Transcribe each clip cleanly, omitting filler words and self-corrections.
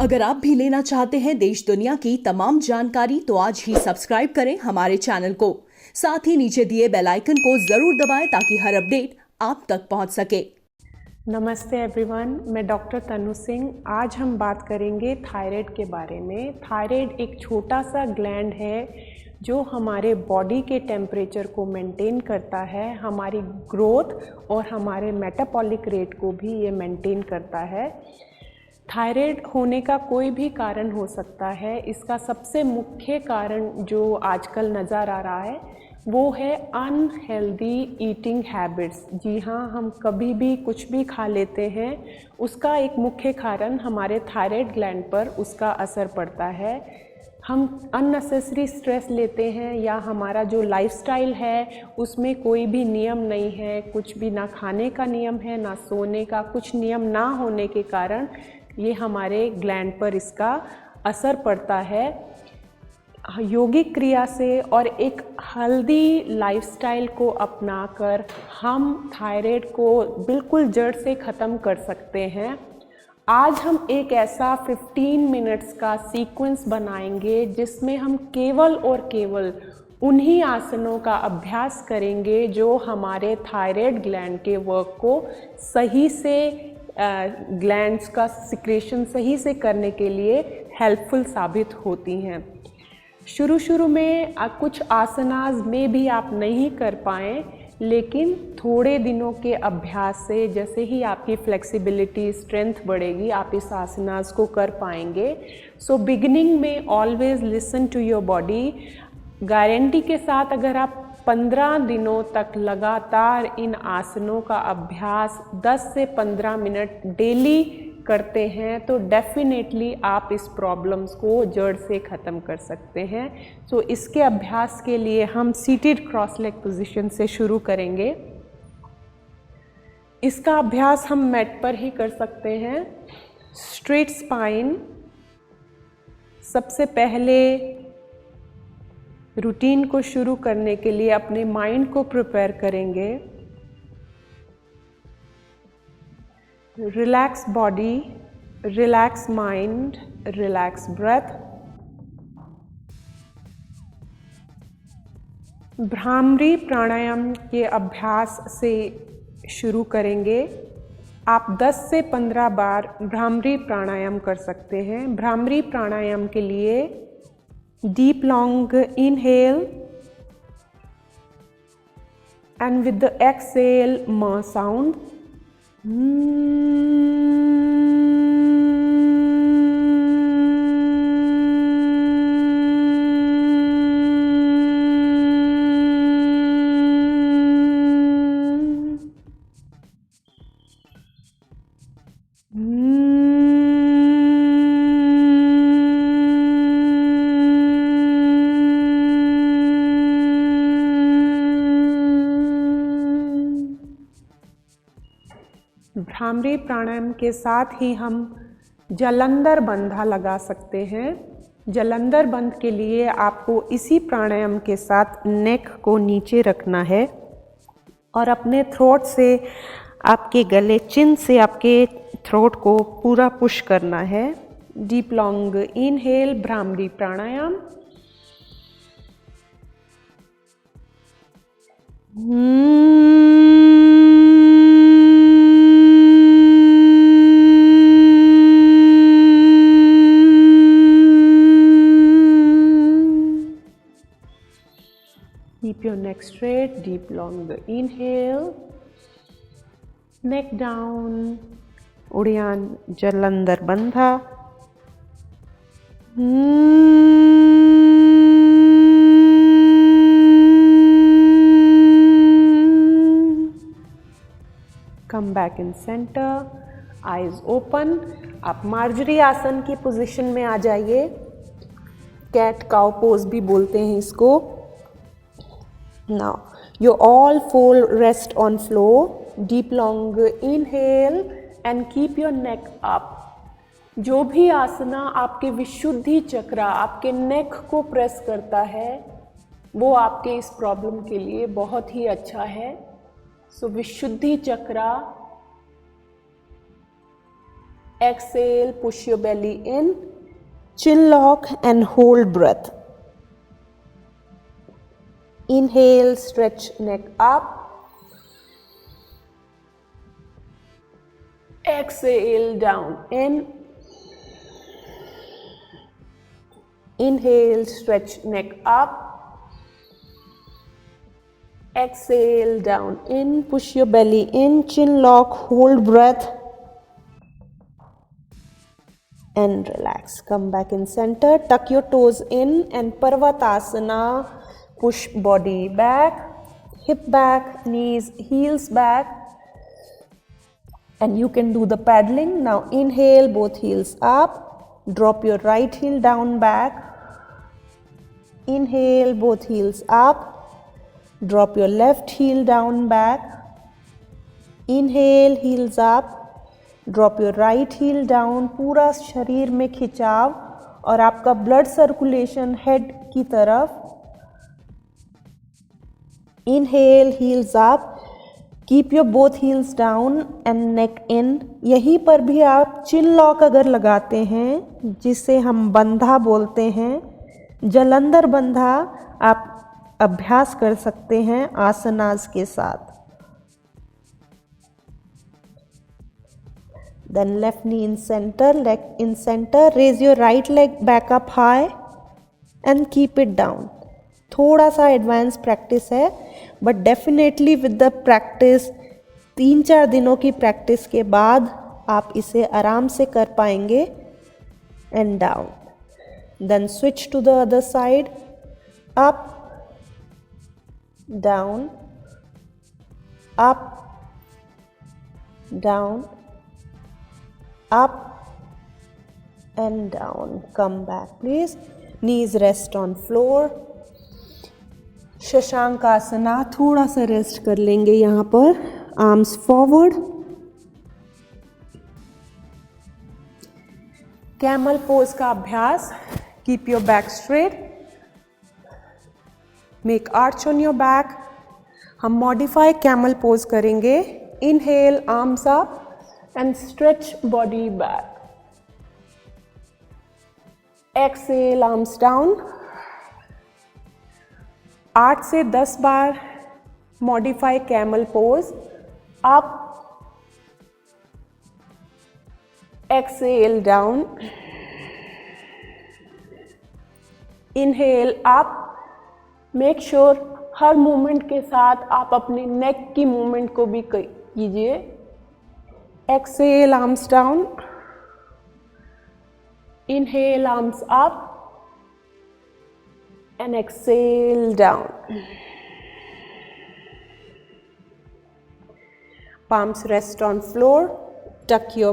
अगर आप भी लेना चाहते हैं देश दुनिया की तमाम जानकारी तो आज ही सब्सक्राइब करें हमारे चैनल को। साथ ही नीचे दिए बेल आइकन को जरूर दबाएं ताकि हर अपडेट आप तक पहुंच सके। नमस्ते एवरीवन, मैं डॉक्टर तनु सिंह। आज हम बात करेंगे थायराइड के बारे में। थायराइड एक छोटा सा ग्लैंड है जो हमारे बॉडी के टेम्परेचर को मेंटेन करता है, हमारी ग्रोथ और हमारे मेटाबॉलिक रेट को भी ये मेंटेन करता है। थायराइड होने का कोई भी कारण हो सकता है। इसका सबसे मुख्य कारण जो आजकल नज़र आ रहा है वो है अनहेल्दी ईटिंग हैबिट्स। जी हाँ, हम कभी भी कुछ भी खा लेते हैं, उसका एक मुख्य कारण हमारे थायराइड ग्लैंड पर उसका असर पड़ता है। हम अननेसेसरी स्ट्रेस लेते हैं या हमारा जो लाइफस्टाइल है उसमें कोई भी नियम नहीं है, कुछ भी ना खाने का नियम है ना सोने का, कुछ नियम ना होने के कारण ये हमारे ग्लैंड पर इसका असर पड़ता है। योगिक क्रिया से और एक हेल्दी लाइफस्टाइल को अपनाकर हम थायराइड को बिल्कुल जड़ से ख़त्म कर सकते हैं। आज हम एक ऐसा 15 मिनट्स का सीक्वेंस बनाएंगे जिसमें हम केवल और केवल उन्हीं आसनों का अभ्यास करेंगे जो हमारे थायराइड ग्लैंड के वर्क को सही से ग्लैंड्स का सिक्रेशन सही से करने के लिए हेल्पफुल साबित होती हैं। शुरू में कुछ आसनास में भी आप नहीं कर पाएँ, लेकिन थोड़े दिनों के अभ्यास से जैसे ही आपकी फ्लेक्सिबिलिटी स्ट्रेंथ बढ़ेगी आप इस आसनास को कर पाएंगे। सो बिगिनिंग में always listen to your body. Guarantee के साथ अगर आप 15 दिनों तक लगातार इन आसनों का अभ्यास 10 से 15 मिनट डेली करते हैं तो डेफिनेटली आप इस प्रॉब्लम्स को जड़ से ख़त्म कर सकते हैं। तो इसके अभ्यास के लिए हम सीटेड क्रॉस लेग पोजीशन से शुरू करेंगे। इसका अभ्यास हम मैट पर ही कर सकते हैं। Straight spine. सबसे पहले रूटीन को शुरू करने के लिए अपने माइंड को प्रिपेयर करेंगे। Relax body, relax mind, relax breath. Bhramari pranayama के अभ्यास से शुरू करेंगे। आप 10 से 15 बार भ्रामरी प्राणायाम कर सकते हैं। भ्रामरी प्राणायाम के लिए deep long inhale and with the exhale म साउंड। भ्रामरी प्राणायाम के साथ ही हम जालंधर बंधा लगा सकते हैं। जालंधर बंध के लिए आपको इसी प्राणायाम के साथ नेक को नीचे रखना है और अपने थ्रोट से आपके गले, चिन से आपके थ्रोट को पूरा पुश करना है। Deep long inhale, Bhramari pranayama. Keep your neck straight, deep long inhale, neck down, Uddiyana Jalandhar bandha. Come back in center, eyes open। आप मार्जरी आसन की पोजीशन में आ जाइए। कैट काउ पोज भी बोलते हैं इसको। Now you all four rest on floor. Deep long inhale and keep your neck up. जो भी आसना आपके विशुद्धि चक्र, आपके नेक को प्रेस करता है वो आपके इस प्रॉब्लम के लिए बहुत ही अच्छा है। सो विशुद्धि चक्र Exhale, push your belly in, chin lock and hold breath. Inhale, stretch neck up. Exhale, down in. Inhale, stretch neck up. Exhale, down in. Push your belly in, chin lock, hold breath. And relax. Come back in center. Tuck your toes in and Parvatasana. Push body back, hip back, knees, heels back. And you can do the paddling. Now inhale, both heels up. Drop your right heel down back. Inhale, both heels up. Drop your left heel down back. Inhale, heels up. Drop your right heel down. पूरा शरीर में खिंचाव और आपका blood circulation head की तरफ. Inhale, heels up. Keep your both heels down and neck in. यहीं पर भी आप चिन लॉक अगर लगाते हैं, जिसे हम बंधा बोलते हैं, जलंधर बंधा, आप अभ्यास कर सकते हैं आसनास के साथ. Then left knee in center, leg in center. Raise your right leg back up high and keep it down. थोड़ा सा एडवांस प्रैक्टिस है, but definitely with the practice, 3-4 दिनों की प्रैक्टिस के बाद आप इसे आराम से कर पाएंगे. And down. Then switch to the other side. Up, down, up, down, up and down. Come back please. Knees rest on floor. शशांकासना, थोड़ा सा रेस्ट कर लेंगे यहाँ पर. Arms forward. कैमल पोज का अभ्यास. Keep your back straight. Make arch on your back. हम modify camel pose करेंगे. Inhale, arms up and stretch body back. Exhale, arms down. 8 से 10 बार modify camel pose. Up. Exhale, down. Inhale, up. Make sure हर movement के साथ आप अपने नेक की movement को भी कीजिए. Exhale, arms down. Inhale, arms up. And exhale, down. Palms rest on floor. Tuck your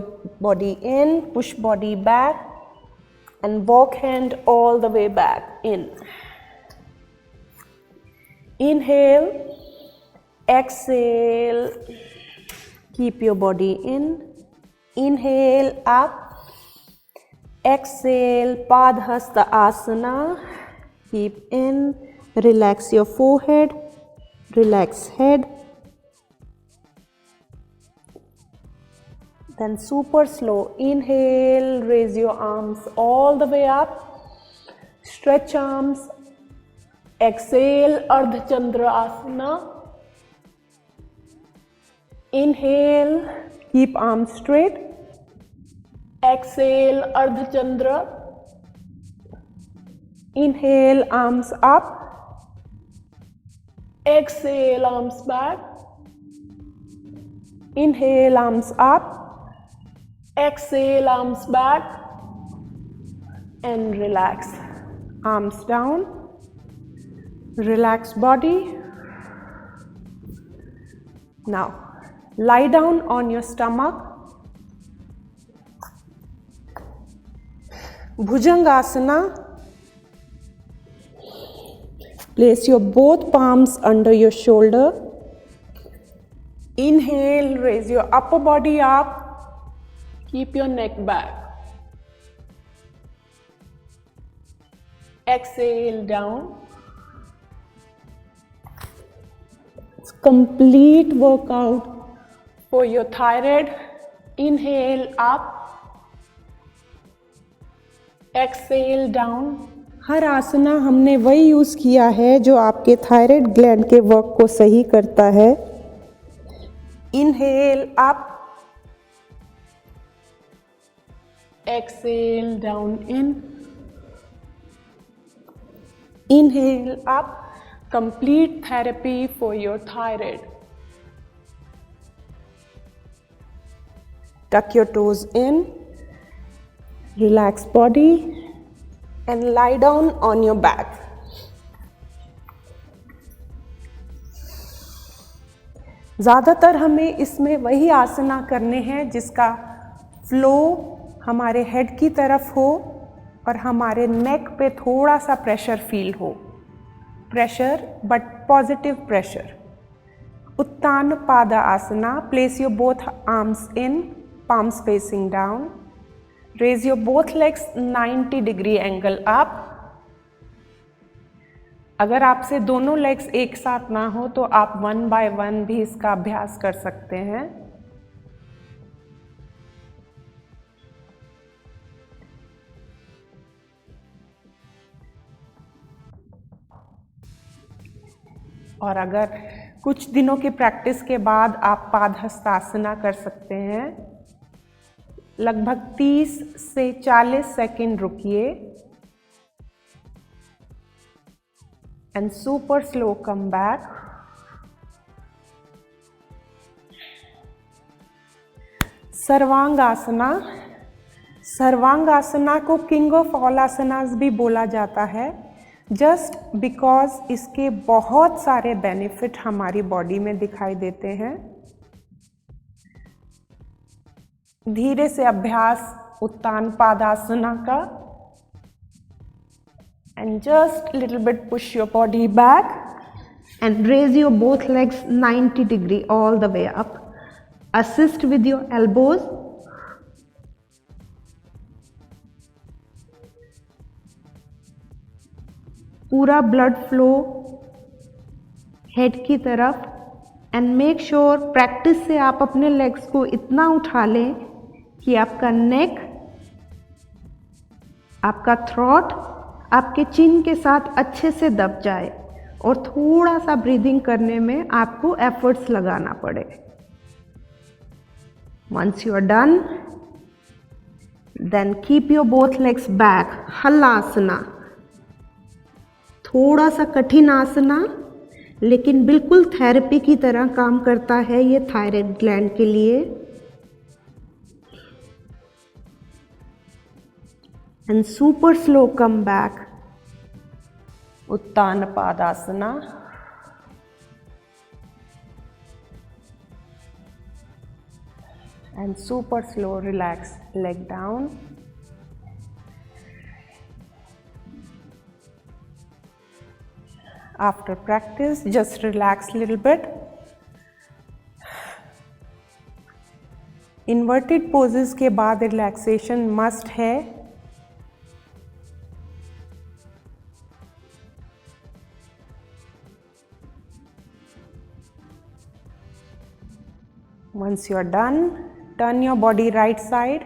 body in. Push body back. And walk hand all the way back in. Inhale. Exhale. Keep your body in. Inhale, up. Exhale, Padhasta Asana. Keep in. Relax your forehead. Relax head. Then super slow. Inhale, raise your arms all the way up. Stretch arms. Exhale, Ardha Chandra Asana. Inhale, keep arms straight. Exhale, Ardha Chandra. Inhale, arms up. Exhale, arms back. Inhale, arms up. Exhale, arms back. And relax. Arms down. Relax body. Now, lie down on your stomach. Bhujangasana. Place your both palms under your shoulder. Inhale, raise your upper body up. Keep your neck back. Exhale, down. It's complete workout for your thyroid. Inhale, up. Exhale down. हर आसना हमने वही use किया है जो आपके thyroid gland के work को सही करता है। Inhale up, exhale down in, inhale up. Complete therapy for your thyroid. Tuck your toes in, relax body and lie down on your back. ज़्यादातर हमें इसमें वही आसना करने हैं जिसका फ्लो हमारे हेड की तरफ हो और हमारे नेक पे थोड़ा सा प्रेशर फील हो। Pressure but positive pressure. Uttana pada asana. Place your both arms in, palms facing down. Raise your both legs 90-degree angle up. अगर आपसे दोनों लेग्स एक साथ ना हो तो आप 1 by 1 भी इसका अभ्यास कर सकते हैं। और अगर कुछ दिनों की प्रैक्टिस के बाद आप पादहस्तासना कर सकते हैं। लगभग 30 से 40 सेकंड रुकिए and super slow come back. Sarvangasana. Sarvangasana को किंग ऑफ ऑल आसनास भी बोला जाता है, जस्ट बिकॉज इसके बहुत सारे बेनिफिट हमारी बॉडी में दिखाई देते हैं। धीरे से अभ्यास उत्तान पादासना का and just little bit push your body back and raise your both legs 90 degree all the way up. Assist with your elbows. पूरा ब्लड फ्लो हेड की तरफ एंड मेक श्योर प्रैक्टिस से आप अपने लेग्स को इतना उठा लें कि आपका नेक, आपका थ्रोट आपके चिन के साथ अच्छे से दब जाए और थोड़ा सा ब्रीदिंग करने में आपको एफर्ट्स लगाना पड़े। Once you are done, then keep your both legs back. Halasana. थोड़ा सा कठिन आसना लेकिन बिल्कुल थेरेपी की तरह काम करता है ये थायराइड ग्लैंड के लिए। And super slow come back. Uttana padasana. And super slow relax leg down. After practice, just relax a little bit. Inverted poses के बाद relaxation must है। Once you are done, turn your body right side.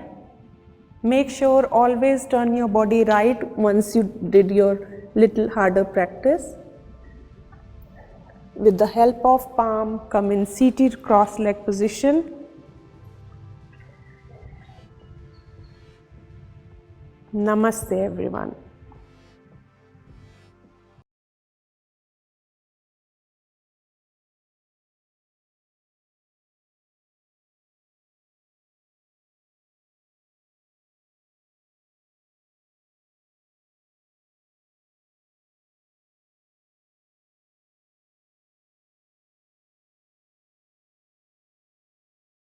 Make sure always turn your body right once you did your little harder practice. With the help of palm, come in seated cross leg position. Namaste everyone.